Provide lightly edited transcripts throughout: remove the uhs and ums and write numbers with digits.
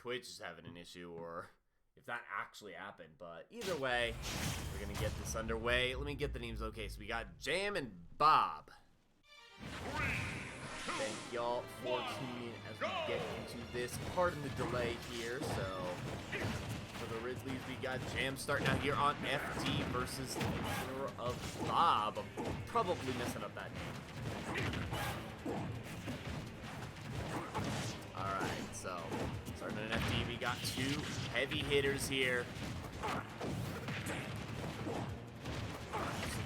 Twitch is having an issue or if that actually happened. But either way, we're going to get this underway. Let me get the names okay. So we got Jam and Bob. Thank y'all for tuning in as we get into this. Pardon the delay here. So for the Ridleys, we got Jam starting out here on FD versus the Incineroar of Bob. I'm probably messing up that name. Alright, so starting an FD, we got two heavy hitters here.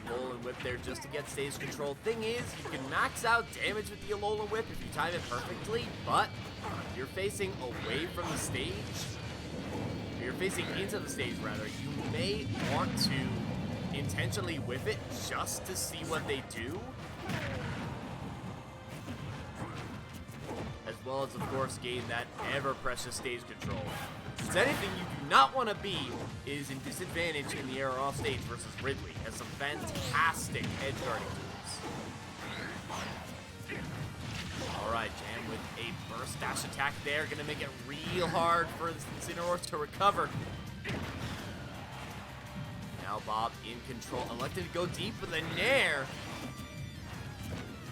Alolan Whip there just to get stage control. Thing is, you can max out damage with the Alolan Whip if you time it perfectly, but if you're facing away from the stage, if you're facing into the stage rather, you may want to intentionally whip it just to see what they do. As well as, of course, gain that ever-precious stage control. If it's anything you do not want to be is in disadvantage in the air off stage versus Ridley. Has some fantastic edge guarding tools. Alright, Jam with a burst dash attack there. Gonna make it real hard for the Incineroar to recover. Now Bob in control. Elected to go deep with a Nair.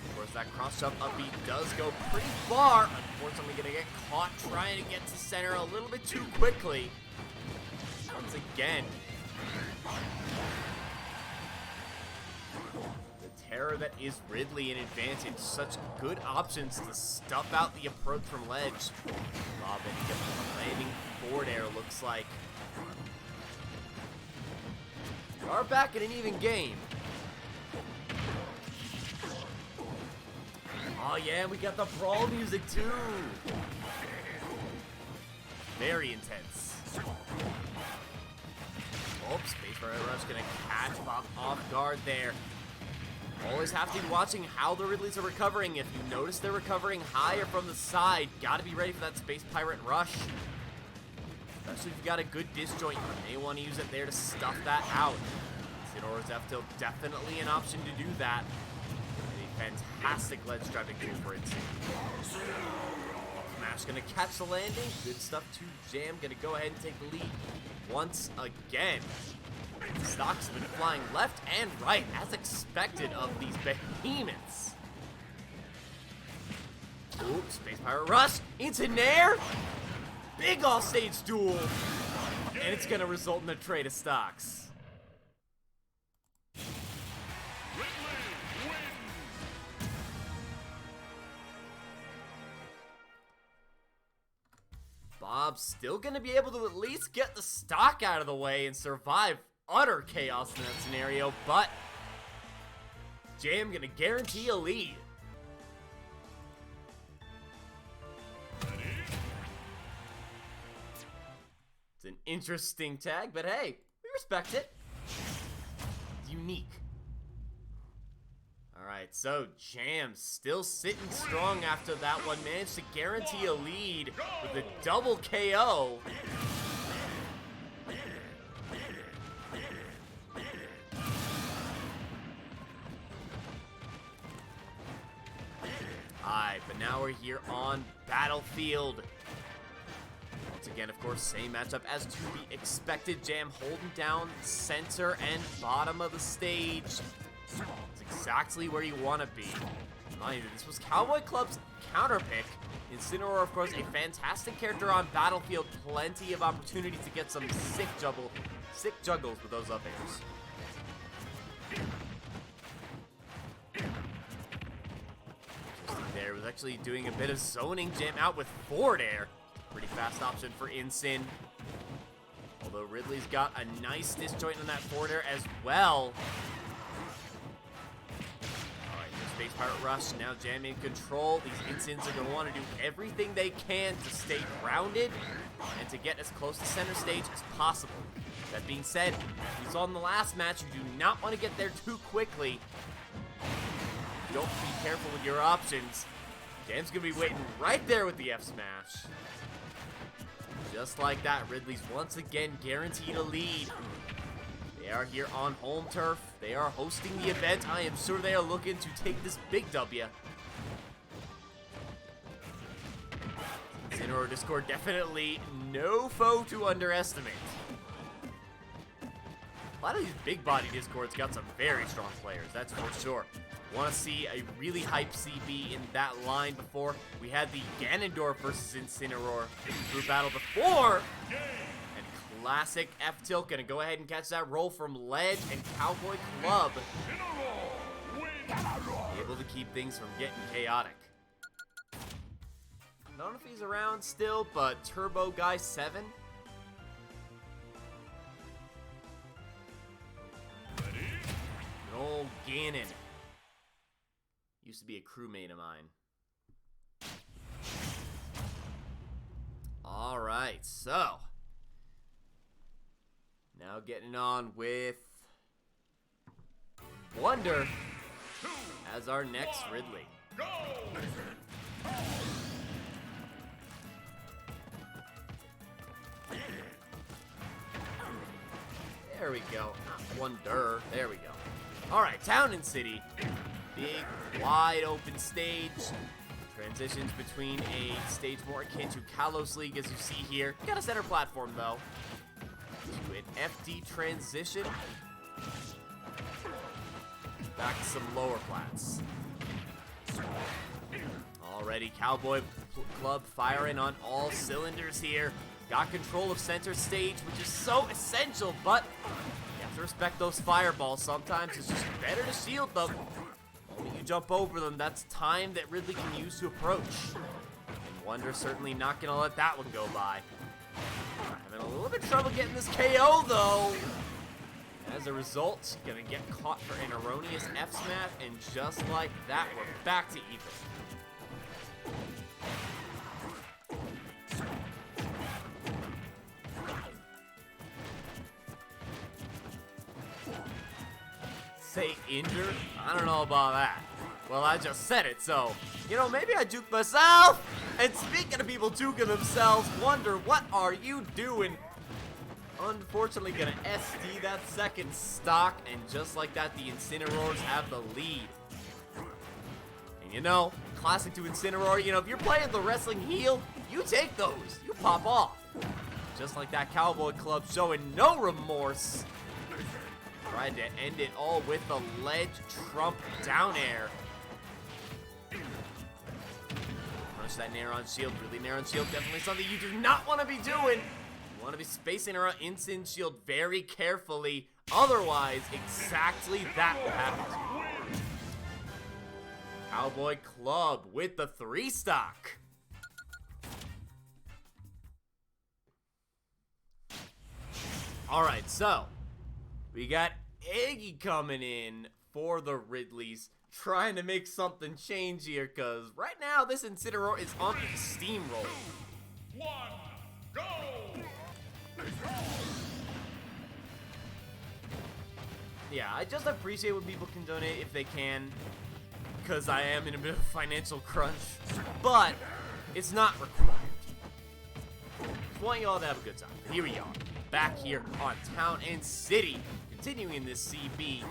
Of course, that cross-jump upbeat does go pretty far. Unfortunately, gonna get caught trying to get to center a little bit too quickly. Once again. The terror that is Ridley in advantage. Such good options to stuff out the approach from ledge. Bob ending up landing forward air, looks like. We are back in an even game. Oh yeah, we got the brawl music too. Very intense. Oh, Space Barrier Rush gonna catch Bob off guard there. Always have to be watching how the Ridleys are recovering. If you notice they're recovering high or from the side, gotta be ready for that Space Pirate Rush. Especially if you got a good disjoint, you may want to use it there to stuff that out. Incineroar's F-Tilt definitely an option to do that. Fantastic ledge driving tool for Incineroar. Smash gonna catch the landing. Good stuff to Jam. Gonna go ahead and take the lead once again. Stocks have been flying left and right as expected of these behemoths. Oops, Space Pirate Rush into Nair. Big off-stage duel. And it's gonna result in a trade of stocks. Bob's still going to be able to at least get the stock out of the way and survive utter chaos in that scenario, but Jam going to guarantee a lead. It's an interesting tag, but hey, we respect it. It's unique. Alright, so Jam still sitting strong after that one. Managed to guarantee a lead with a double KO. Alright, but now we're here on Battlefield. Once again, of course, same matchup as to be expected. Jam holding down center and bottom of the stage. It's exactly where you want to be. Mind you, this was Cowboy Club's counter pick. Incineroar, of course, a fantastic character on Battlefield. Plenty of opportunities to get some sick juggles with those up airs. Interesting there. Was actually doing a bit of zoning. Jam out with forward air. Pretty fast option for Incin. Although Ridley's got a nice disjoint on that forward air as well. Space Pirate Rush, now Jam in control. These Incins are going to want to do everything they can to stay grounded and to get as close to center stage as possible. That being said, we saw in the last match, you do not want to get there too quickly. Don't be careful with your options. Jam's going to be waiting right there with the F smash. Just like that, Ridley's once again guaranteed a lead. They are here on home turf. They are hosting the event. I am sure they are looking to take this big W. Incineroar Discord, definitely no foe to underestimate. A lot of these big body Discords got some very strong players, that's for sure. Want to see a really hype CB in that line before. We had the Ganondorf versus Incineroar group battle before. And classic F-Tilt gonna go ahead and catch that roll from Ledge and Cowboy Club. Able to keep things from getting chaotic. I don't know if he's around still, but Turbo Guy 7. Good old Ganon. Used to be a crewmate of mine. Alright, so. Now getting on with Wonder as our next Ridley. There we go. Wonder. There we go. Alright, Town and City. Big, wide open stage. Transitions between a stage more akin to Kalos League, as you see here. Got a center platform, though. To an FD transition. Back to some lower plats. Already, Cowboy Club firing on all cylinders here. Got control of center stage, which is so essential, but you have to respect those fireballs. Sometimes it's just better to shield them. When you jump over them, that's time that Ridley can use to approach. And Wonder certainly not going to let that one go by. Having a little bit of trouble getting this KO, though. As a result, going to get caught for an erroneous F-smash, and just like that, we're back to even. Say injured? I don't know about that. Well, I just said it, so, you know, maybe I juked myself. And speaking of people juking themselves, Wonder, what are you doing? Unfortunately, gonna SD that second stock, and just like that, the Incineroars have the lead. And you know, classic to Incineroar, you know, if you're playing the wrestling heel, you take those. You pop off. Just like that, Cowboy Club showing no remorse. Tried to end it all with the ledge trump down air. Punch that Nair on shield. Really, Nair on shield, definitely something you do not want to be doing. You want to be spacing around Incin shield very carefully. Otherwise, exactly that will happen to you. Cowboy Club with the 3-stock. Alright, so we got Eggy coming in for the Ridleys, trying to make something change here, because right now this Incineroar is on a steamroll. 1, go! Yeah, I just appreciate when people can donate if they can, because I am in a bit of a financial crunch, but it's not required. Just want you all to have a good time. Here we are, back here on Town and City. Continuing this CB.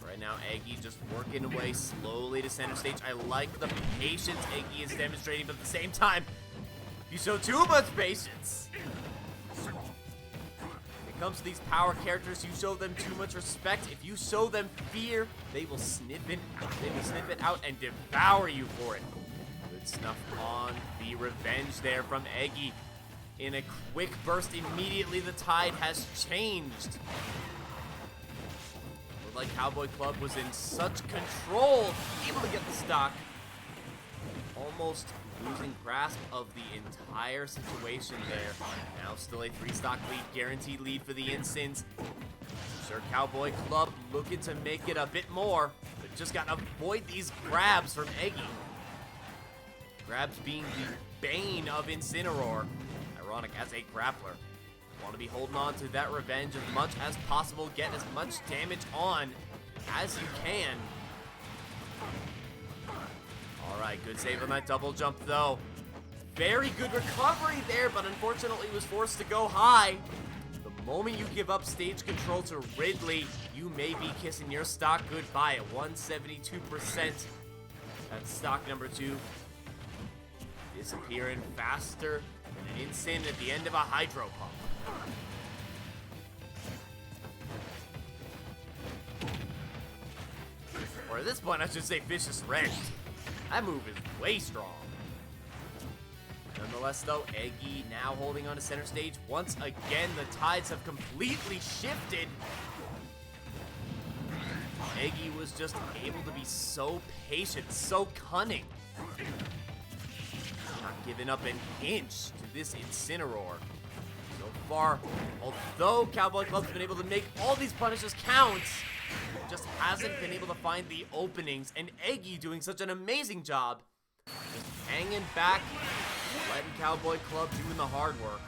Right now, Eggy just working away slowly to center stage. I like the patience Eggy is demonstrating, but at the same time, you show too much patience. When it comes to these power characters, you show them too much respect. If you show them fear, they will snip it out. They will snip it out and devour you for it. Good snuff on the revenge there from Eggy. In a quick burst, immediately the tide has changed. Looked like Cowboy Club was in such control, able to get the stock. Almost losing grasp of the entire situation there. Now still a 3-stock lead, guaranteed lead for the Incins. Sure, Cowboy Club looking to make it a bit more, but just gotta avoid these grabs from Eggy. Grabs being the bane of Incineroar. Ironic as a grappler. Want to be holding on to that revenge as much as possible. Get as much damage on as you can. Alright, good save on that double jump though. Very good recovery there, but unfortunately was forced to go high. The moment you give up stage control to Ridley, you may be kissing your stock goodbye at 172%. That's stock number 2. Disappearing faster than an Incin at the end of a hydro pump. Or at this point, I should say Vicious Rend. That move is way strong. Nonetheless, though, Eggy now holding on to center stage. Once again, the tides have completely shifted. Eggy was just able to be so patient, so cunning. Not giving up an inch to this Incineroar. So far, although Cowboy Club's been able to make all these punishes count, just hasn't been able to find the openings, and Eggy doing such an amazing job just hanging back, letting Cowboy Club doing the hard work.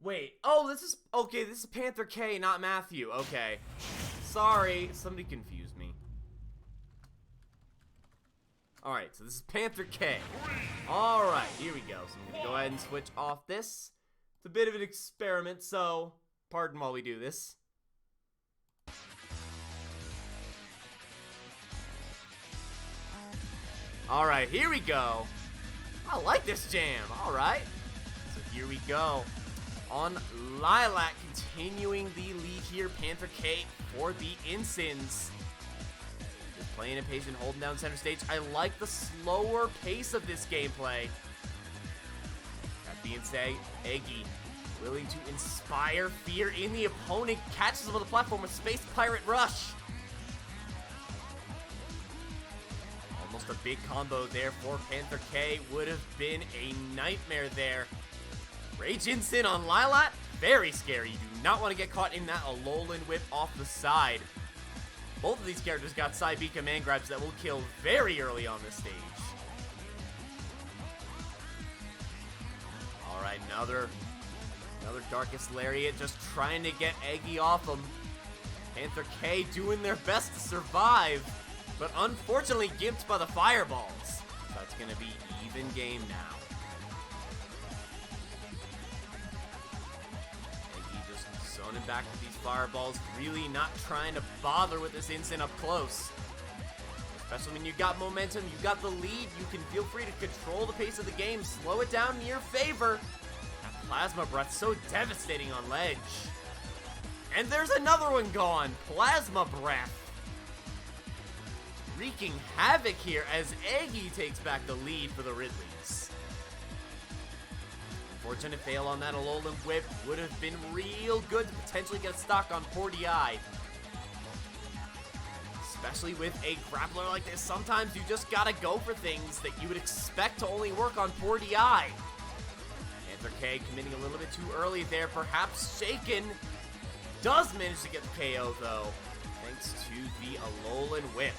Wait, oh, this is Panther K, not Matthew. Okay. Sorry, somebody confused me. Alright, so this is Panther K. Alright, here we go. So I'm gonna go ahead and switch off this. It's a bit of an experiment, so pardon while we do this. Alright, here we go. I like this jam. Alright. So here we go. On Lilac, continuing the lead here, Panther K for the Incins. Just playing it patient, holding down center stage. I like the slower pace of this gameplay. That being said, Eggy, willing to inspire fear in the opponent, catches him on the platform with Space Pirate Rush. Almost a big combo there for Panther K. Would have been a nightmare there. Rage Incin on Lilac, very scary. You do not want to get caught in that Alolan Whip off the side. Both of these characters got side B command grabs that will kill very early on this stage. Alright, another Darkest Lariat, just trying to get Eggy off him. Panther K doing their best to survive, but unfortunately gimped by the fireballs. So that's going to be even game now. Zoning back to these fireballs, really not trying to bother with this Incin up close. Especially when you got momentum, you got the lead, you can feel free to control the pace of the game, slow it down in your favor. That Plasma Breath so devastating on ledge. And there's another one gone, Plasma Breath. Wreaking havoc here as Eggy takes back the lead for the Ridleys. Unfortunate fail on that Alolan Whip would have been real good to potentially get stock on Poor DI. Especially with a grappler like this, sometimes you just gotta go for things that you would expect to only work on Poor DI. Panther K committing a little bit too early there, perhaps shaken. Does manage to get the KO though, thanks to the Alolan Whip.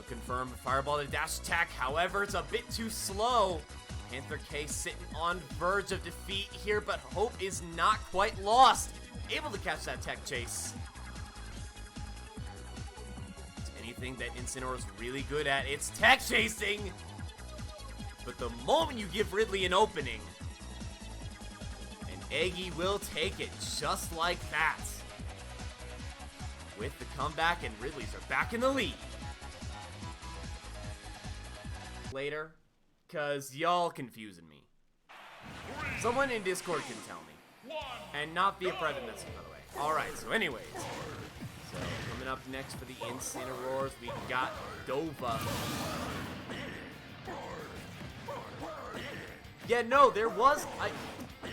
Confirm Fireball to dash attack, however, it's a bit too slow. Panther K sitting on verge of defeat here, but hope is not quite lost. Able to catch that tech chase. It's anything that Incineroar is really good at, it's tech chasing. But the moment you give Ridley an opening, and Eggy will take it just like that. With the comeback, and Ridleys are back in the lead. Later, cause y'all confusing me. Someone in Discord can tell me. And not via private message, by the way. Alright, so anyways. So, coming up next for the Incineroars, we got Dova. Yeah, no, there was...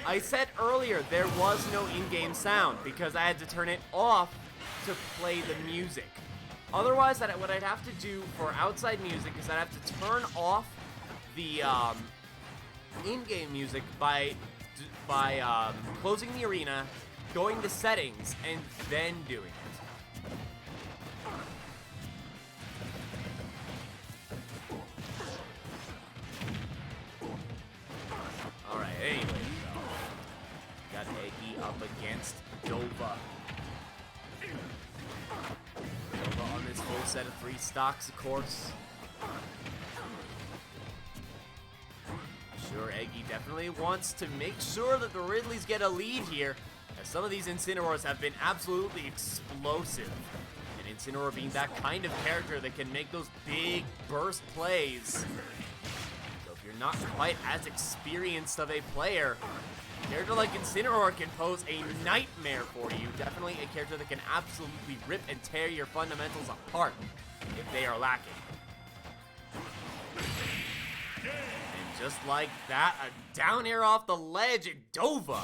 I said earlier, there was no in-game sound, because I had to turn it off to play the music. Otherwise, what I'd have to do for outside music is I'd have to turn off the in-game music by closing the arena, going to settings, and then doing it. Alright, anyway, so got Eggy up against Dova. Dova on this full set of 3 stocks, of course. Sure, Eggy definitely wants to make sure that the Ridleys get a lead here, as some of these Incineroars have been absolutely explosive. And Incineroar being that kind of character that can make those big burst plays. So if you're not quite as experienced of a player, a character like Incineroar can pose a nightmare for you. Definitely a character that can absolutely rip and tear your fundamentals apart if they are lacking. And just like that, a down air off the ledge at Dova.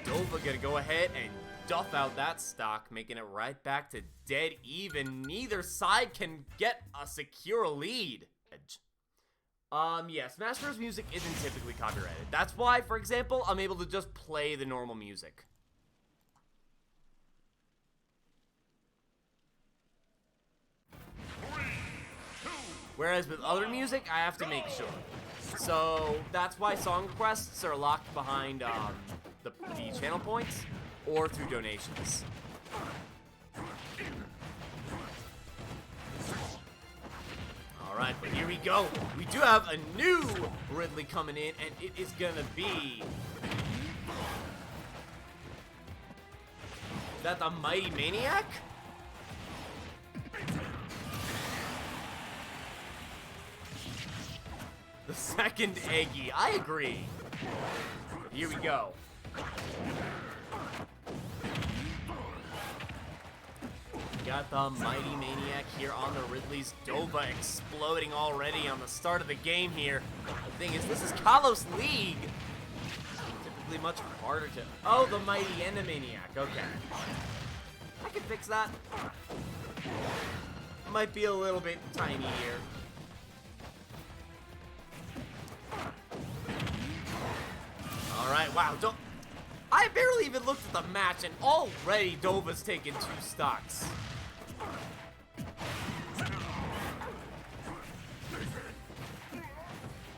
Dova gonna go ahead and duff out that stock, making it right back to dead even. Neither side can get a secure lead. Yeah, Smash Bros. Music isn't typically copyrighted. That's why, for example, I'm able to just play the normal music. Whereas with other music, I have to make sure. So that's why song requests are locked behind the channel points or through donations. Alright, but here we go. We do have a new Ridley coming in, and it is gonna be... Is that the Mighty Maniac? The second Eggy. I agree. But here we go. Got the Mighty Maniac here on the Ridley's. Dova exploding already on the start of the game here. The thing is, this is Kalos League. Typically much harder to... Oh, the Mighty Maniac. Okay. I can fix that. Might be a little bit tiny here. Alright, wow. I barely even looked at the match, and already Dova's taken 2 stocks.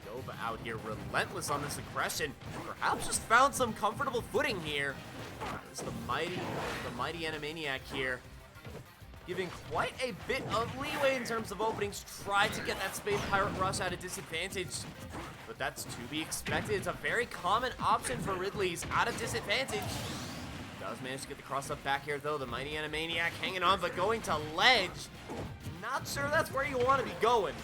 Dova out here relentless on this aggression. Perhaps just found some comfortable footing here. This is the mighty Animaniac here. Giving quite a bit of leeway in terms of openings. Try to get that Space Pirate Rush at a disadvantage. But that's to be expected. It's a very common option for Ridley's at a disadvantage. Does manage to get the cross up back here though. The Mighty Animaniac hanging on, but going to ledge. Not sure that's where you want to be going.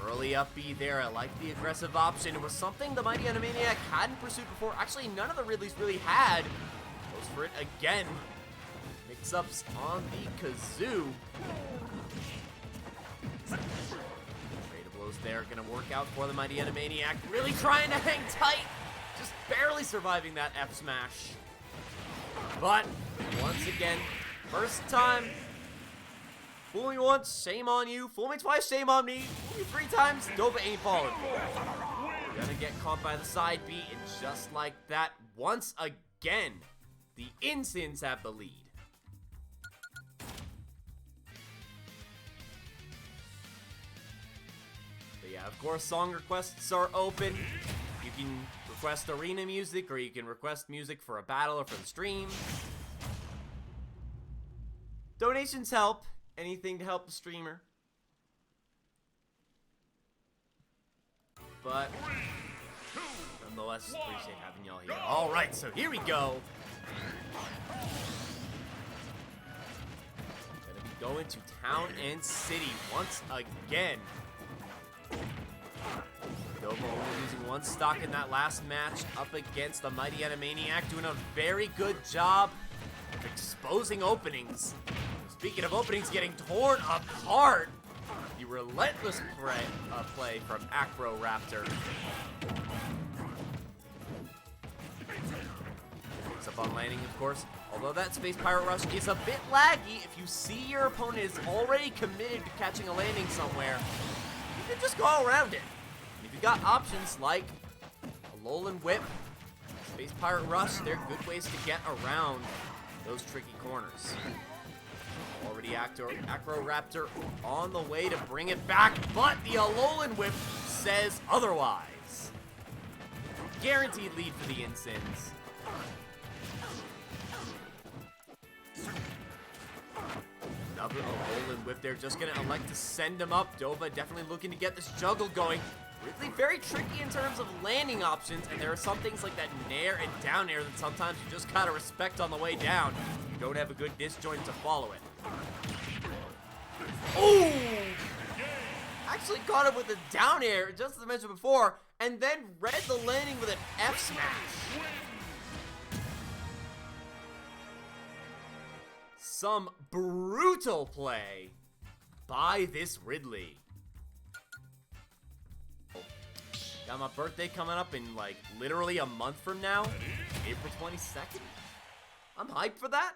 Early up B there. I like the aggressive option. It was something the Mighty Animaniac hadn't pursued before. Actually, none of the Ridleys really had. Goes for it again. Mix-ups on the kazoo. Rate of blows there. Gonna work out for the Mighty Animaniac. Really trying to hang tight. Just barely surviving that F smash. But, once again, first time. Fool me once, shame on you. Fool me twice, shame on me. Fool me 3 times, Dova ain't falling. Gonna get caught by the side B, and just like that, once again, the Incins have the lead. But yeah, of course, song requests are open. You can request arena music, or you can request music for a battle or for the stream. Donations help. Anything to help the streamer. But nonetheless, appreciate having y'all here. Alright, so here we go. Gonna be going to Town and City once again. Dova only using 1 stock in that last match up against the Mighty Animaniac, doing a very good job of exposing openings. Speaking of openings getting torn apart, the relentless play from Acro Raptor. Picks up on landing, of course. Although that Space Pirate Rush is a bit laggy, if you see your opponent is already committed to catching a landing somewhere, you can just go around it. If you've got options like a Alolan Whip, Space Pirate Rush, they're good ways to get around those tricky corners. Already Acro Raptor on the way to bring it back, but the Alolan Whip says otherwise. Guaranteed lead for the Incins. Another Alolan Whip there, just gonna elect to send him up. Dova definitely looking to get this juggle going. Ridley very tricky in terms of landing options, and there are some things like that nair and down air that sometimes you just gotta respect on the way down. You don't have a good disjoint to follow it. Oh! Actually caught him with a down air, just as I mentioned before, and then read the landing with an F smash. Some brutal play by this Ridley. Got my birthday coming up in like literally a month from now, April 22nd. I'm hyped for that.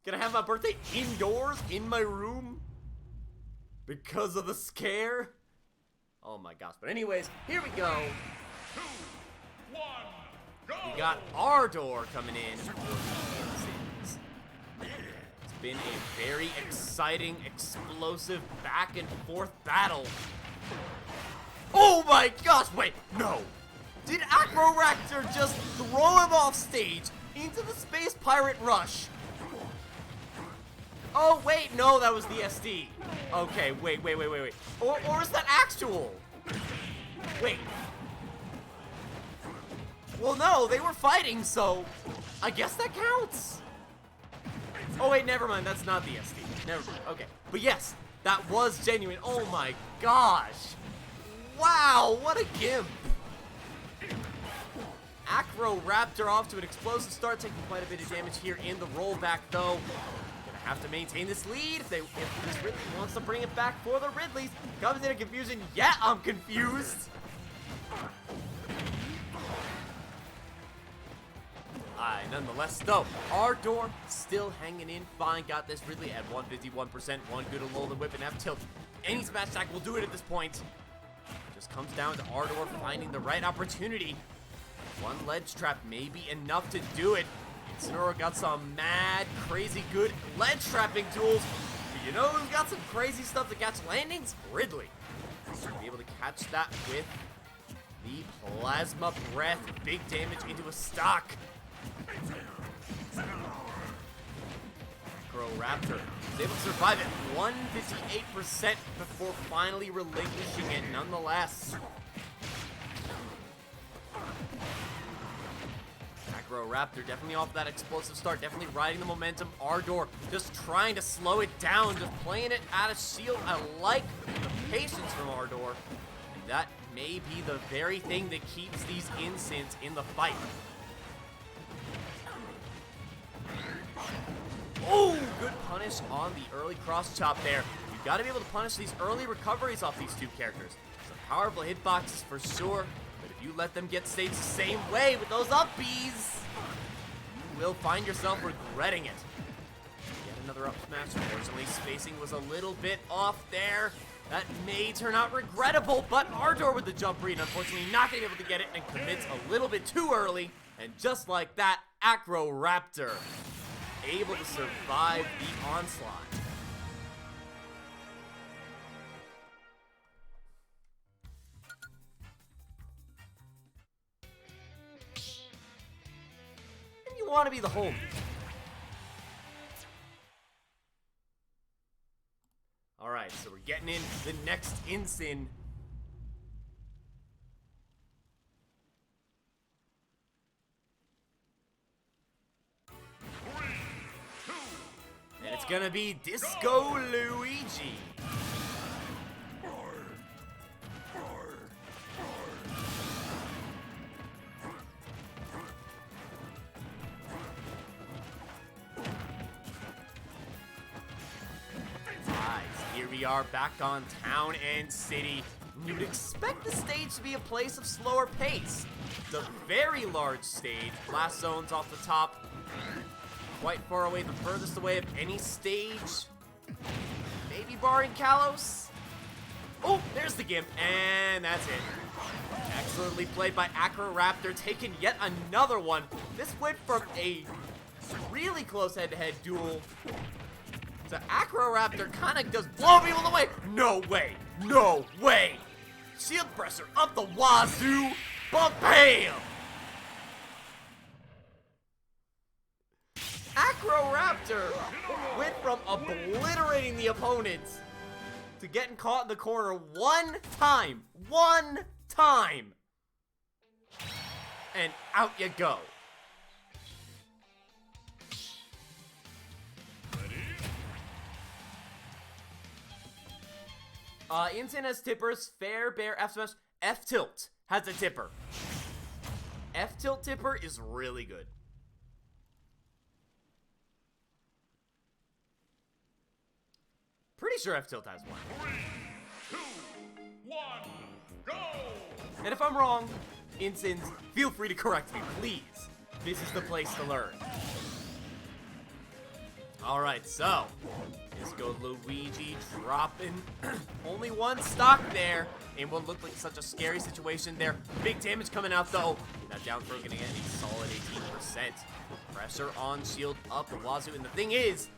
Gonna have my birthday indoors in my room because of the scare. Oh my gosh. But anyways, here we go. 2, 1, go! We got Ardor coming in for the Incins. It's been a very exciting, explosive back and forth battle. Oh my gosh, wait, no. Did Acro Raptor just throw him off stage into the Space Pirate Rush? Oh wait, no, that was the SD. Okay, wait. Or is that actual? Wait. Well, no, they were fighting, so I guess that counts. Oh wait, never mind, that's not the SD. Never mind, okay. But yes, that was genuine. Oh my gosh. Wow, what a gimp. Acro Raptor off to an explosive start, taking quite a bit of damage here in the rollback, though. Gonna have to maintain this lead if this Ridley wants to bring it back for the Ridleys. Comes into confusion. Yeah, I'm confused. Nonetheless, though, Ardor still hanging in fine. Got this Ridley at 151%. One good Alolan Whip and F-Tilt. Any smash attack will do it at this point. Just comes down to Ardor finding the right opportunity. One ledge trap may be enough to do it. Incineroar got some mad, crazy good ledge trapping tools. But you know who's got some crazy stuff to catch landings? Ridley. So be able to catch that with the Plasma Breath. Big damage into a stock. Acro Raptor is able to survive at 158% before finally relinquishing it nonetheless. Acro Raptor definitely off that explosive start, definitely riding the momentum. Ardor just trying to slow it down, just playing it out of shield. I like the patience from Ardor. And that may be the very thing that keeps these Incins in the fight. Oh, good punish on the early cross chop there. You've got to be able to punish these early recoveries off these two characters. Some powerful hitboxes for sure, but if you let them get staged the same way with those up Bs, you will find yourself regretting it. Get another up smash. Unfortunately, spacing was a little bit off there. That may turn out regrettable, but Ardor with the jump read, unfortunately not being able to get it and commits a little bit too early. And just like that, Acro Raptor able to survive the onslaught. And you want to be the homie. Alright, so we're getting in the next Incin. And it's gonna be Disco Luigi. Here we are back on Town and City. You'd expect the stage to be a place of slower pace. It's a very large stage, blast zones off the top. quite far away, the furthest away of any stage. Maybe barring Kalos. Oh, there's the Gimp, and that's it. Excellently played by Acroraptor, taking yet another one. This went from a really close head-to-head duel to Acroraptor kind of just blow people away. No way, no way. Shield pressure up the wazoo, ba-bam! Acroraptor went from obliterating the opponents to getting caught in the corner one time, and out you go. Insane has tippers, Fair, Bear, F Smash, F Tilt has a tipper. F Tilt tipper is really good. Pretty sure F Tilt has one. 3, 2, 1, go! And if I'm wrong, Insins, feel free to correct me, please. This is the place to learn. Alright, so Disco Luigi dropping only one stock there in what looked like such a scary situation there. Big damage coming out though. That down throw gonna get a solid 18%. Pressure on shield up the wazoo, and the thing is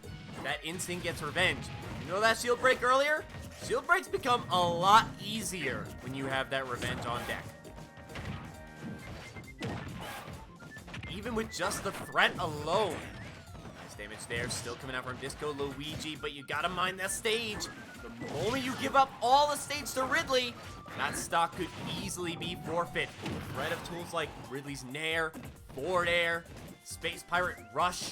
that Instinct gets revenge. You know that shield break earlier? Shield breaks become a lot easier when you have that revenge on deck. Even with just the threat alone. Nice damage there, still coming out from Disco Luigi, but you gotta mind that stage. The moment you give up all the stage to Ridley, that stock could easily be forfeit. The threat of tools like Ridley's Nair, Forward Air, Space Pirate Rush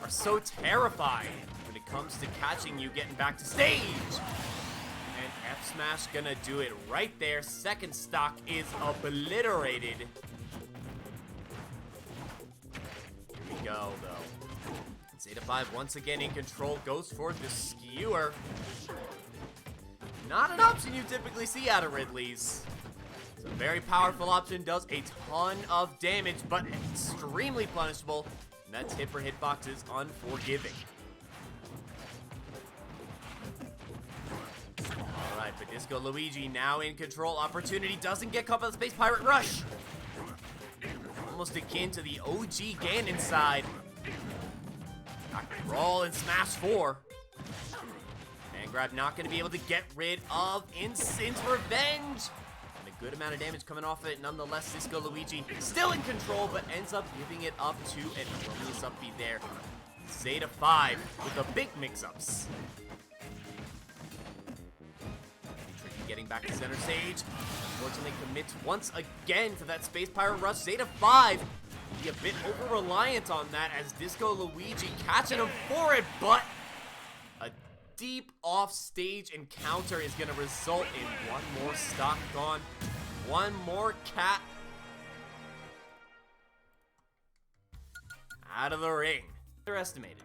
are so terrifying when it comes to catching you getting back to stage. And F Smash gonna do it right there. Second stock is obliterated. Here we go, though. Zeta 5 once again in control, goes for the skewer. Not an option you typically see out of Ridley's. It's a very powerful option, does a ton of damage, but extremely punishable. And that tipper hitbox is unforgiving. Alright, but Disco Luigi now in control. Opportunity doesn't get caught by the Space Pirate Rush. Almost akin to the OG Ganon side. Roll and smash 4. Man grab not going to be able to get rid of Incin's revenge. And a good amount of damage coming off it. Nonetheless, Disco Luigi still in control, but ends up giving it up to an erroneous upbeat there. Zeta 5 with the big mix-ups. Tricky getting back to center stage. Unfortunately commits once again to that Space Pirate Rush. Zeta 5 be a bit over-reliant on that as Disco Luigi catching him for it, but a deep off-stage encounter is going to result in one more stock gone, one more cat out of the ring. Underestimated.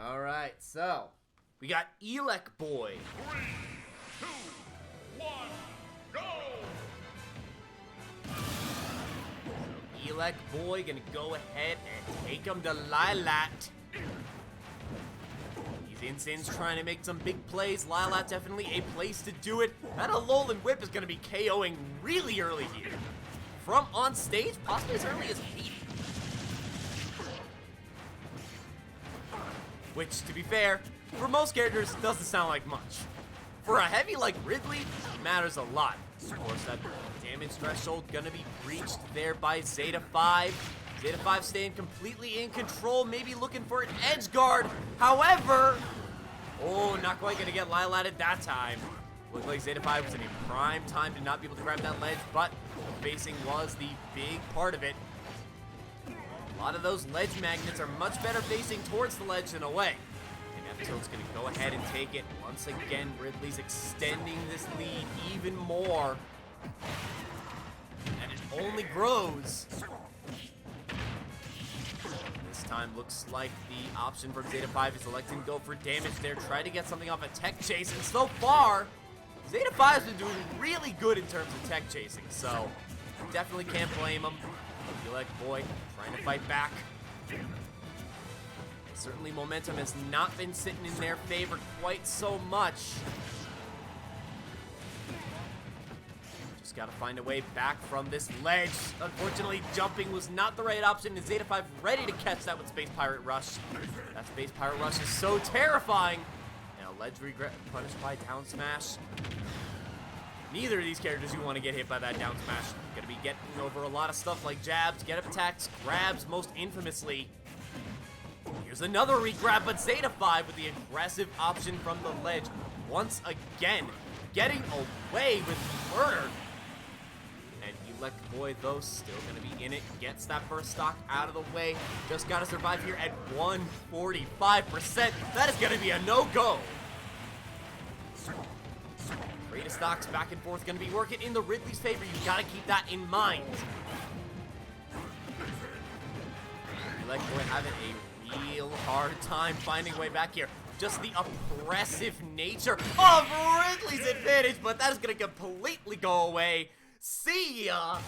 Alright, so we got Elec Boy. 3, 2, 1, go! Elec Boy gonna go ahead and take him to Lilat. These Insins trying to make some big plays. Lilat definitely a place to do it. That Alolan Whip is gonna be KOing really early here. From on stage, possibly as early as 80. Which, to be fair, for most characters, doesn't sound like much. For a heavy like Ridley, it matters a lot. Of course, that damage threshold gonna be breached there by Zeta 5. Zeta 5 staying completely in control, maybe looking for an edge guard. However, oh, not quite gonna get Lilat at that time. Looked like Zeta 5 was in a prime time to not be able to grab that ledge, but the facing was the big part of it. A lot of those ledge magnets are much better facing towards the ledge than away. And F-Tilt's gonna go ahead and take it. Once again, Ridley's extending this lead even more. And it only grows. This time, looks like the option from Zeta 5 is electing to go for damage there, try to get something off a tech chase, and so far, Zeta 5 has been doing really good in terms of tech chasing, so definitely can't blame him. Elect Boy trying to fight back. Certainly momentum has not been sitting in their favor quite so much. Just gotta find a way back from this ledge. Unfortunately, jumping was not the right option, and Zeta 5 ready to catch that with Space Pirate Rush. That Space Pirate Rush is so terrifying. And a ledge regret punished by down smash. Neither of these characters you want to get hit by that down smash. Gonna be getting over a lot of stuff like jabs, get up attacks, grabs most infamously. Here's another re-grab, but Zeta 5 with the aggressive option from the ledge. Once again, getting away with murder. And Elect Boy, though, still gonna be in it. Gets that first stock out of the way. Just gotta survive here at 145%. That is gonna be a no-go. Rate of stocks back and forth gonna be working in the Ridley's favor. You gotta keep that in mind. Elect Boy having a real hard time finding a way back here. Just the oppressive nature of Ridley's advantage, but that is gonna completely go away. See ya!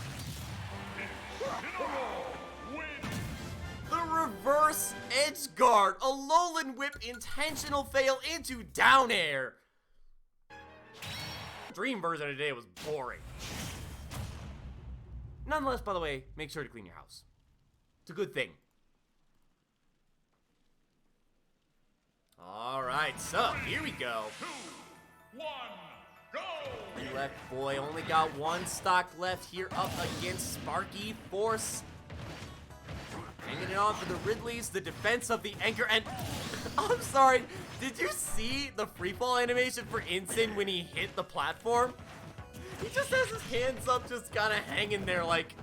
The reverse edge guard, a Alolan whip intentional fail into down air. Dream version of today was boring. Nonetheless, by the way, make sure to clean your house. It's a good thing. Alright, so here we go. 2, 1, go! Elect Boy only got one stock left here up against Sparky Force. Hanging it on for the Ridleys, the defense of the anchor, and I'm sorry, did you see the freefall animation for Incin when he hit the platform? He just has his hands up, just kind of hanging there like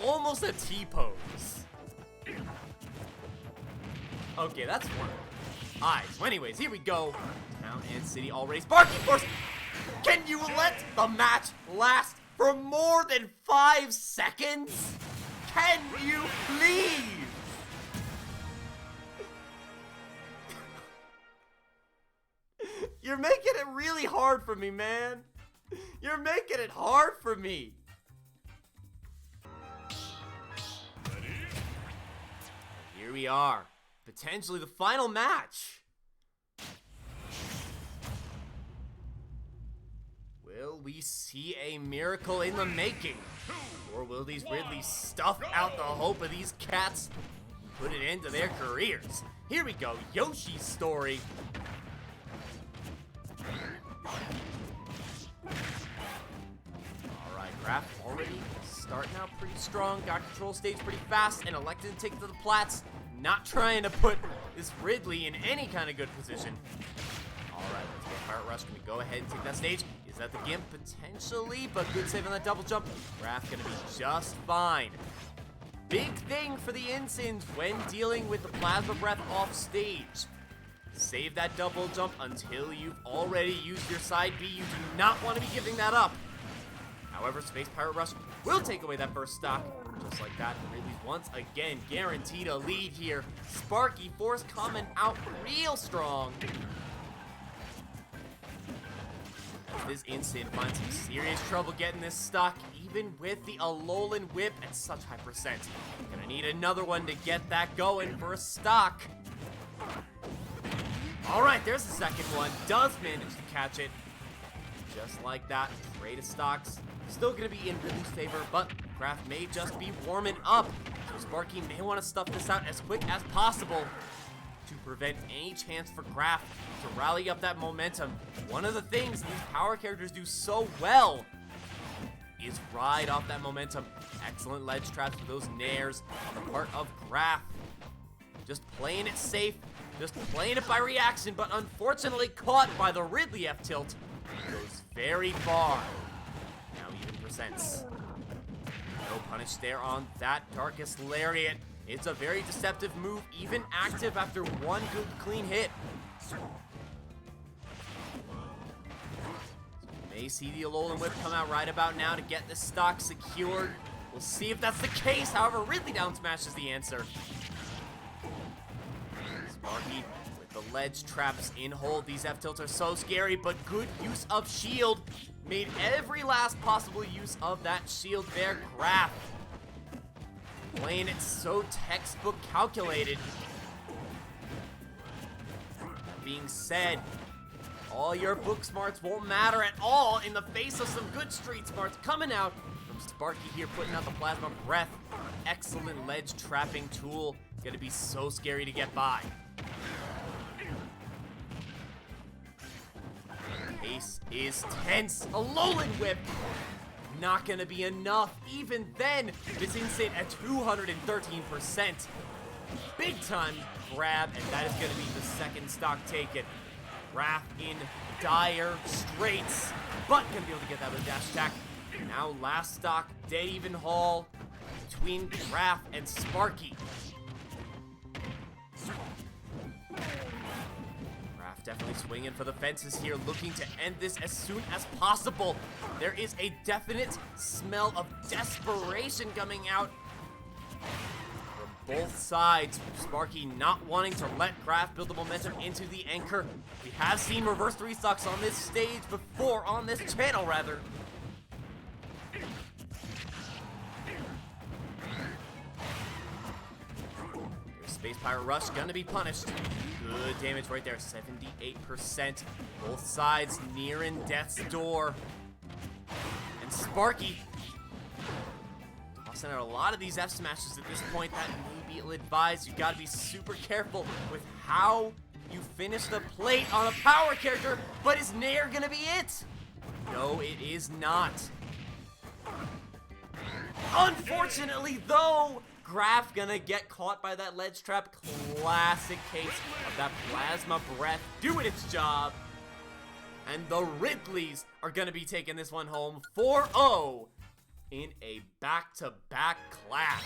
almost a T-pose. Okay, that's one. Alright, so anyways, here we go. Town and City already. Sparky Force! Can you let the match last for more than 5 seconds? Can you please? You're making it really hard for me, man. You're making it hard for me. Here we are. Potentially the final match. Will we see a miracle in the making? Or will these Ridleys stuff out the hope of these cats and put it into their careers? Here we go, Yoshi's story. Alright, Graf already starting out pretty strong, got control stage pretty fast, and elected to take it to the plats. Not trying to put this Ridley in any kind of good position. Alright, let's go Pirate Rush. Can we go ahead and take that stage? Is that the Gimp? Potentially, but good save on that double jump. Graf gonna be just fine. Big thing for the Incins when dealing with the Plasma Breath off stage. Save that double jump until you've already used your side B. You do not want to be giving that up. However, Space Pirate Rush will take away that first stock. Just like that, Ridley's once again guaranteed a lead here. Sparky Force coming out real strong. This Incin finds some serious trouble getting this stock, even with the Alolan Whip at such high percent. Gonna need another one to get that going for a stock. Alright, there's the second one. Does manage to catch it. Just like that, rate of stocks still gonna be in Ridley's favor, but Graf may just be warming up. So Sparky may want to stuff this out as quick as possible to prevent any chance for Graf to rally up that momentum. One of the things these power characters do so well is ride off that momentum. Excellent ledge traps for those nairs on the part of Graf. Just playing it safe, just playing it by reaction, but unfortunately caught by the Ridley F-tilt. Goes very far. Now even percents. No punish there on that Darkest Lariat. It's a very deceptive move, even active after one good clean hit. So we may see the Alolan Whip come out right about now to get this stock secured. We'll see if that's the case. However, Ridley down smash is the answer. Sparky with the ledge traps in hold. These F-tilts are so scary, but good use of shield. Made every last possible use of that shield there. Graf playing it so textbook calculated. That being said, all your book smarts won't matter at all in the face of some good street smarts coming out from Sparky here, putting out the Plasma Breath. Excellent ledge trapping tool. Gonna be so scary to get by. Pace is tense. A Alolan Whip. Not gonna be enough. Even then, this Insane at 213%. Big time grab, and that is gonna be the second stock taken. Graf in dire straits, but gonna be able to get that with a dash attack. Now last stock, dead even haul between Graf and Sparky. Graf definitely swinging for the fences here, looking to end this as soon as possible. There is a definite smell of desperation coming out from both sides. Sparky not wanting to let Graf build the momentum into the anchor. We have seen reverse 3 stocks on this stage before, on this channel rather. Space Pirate Rush gonna be punished. Good damage right there, 78%. Both sides nearing death's door. And Sparky tossing out a lot of these F smashes at this point. That may be ill-advised. You gotta be super careful with how you finish the plate on a power character, but is Nair gonna be it? No, it is not. Unfortunately, though, Graf gonna get caught by that ledge trap. Classic case of that Plasma Breath doing its job. And the Ridleys are gonna be taking this one home 4-0 in a back-to-back clash.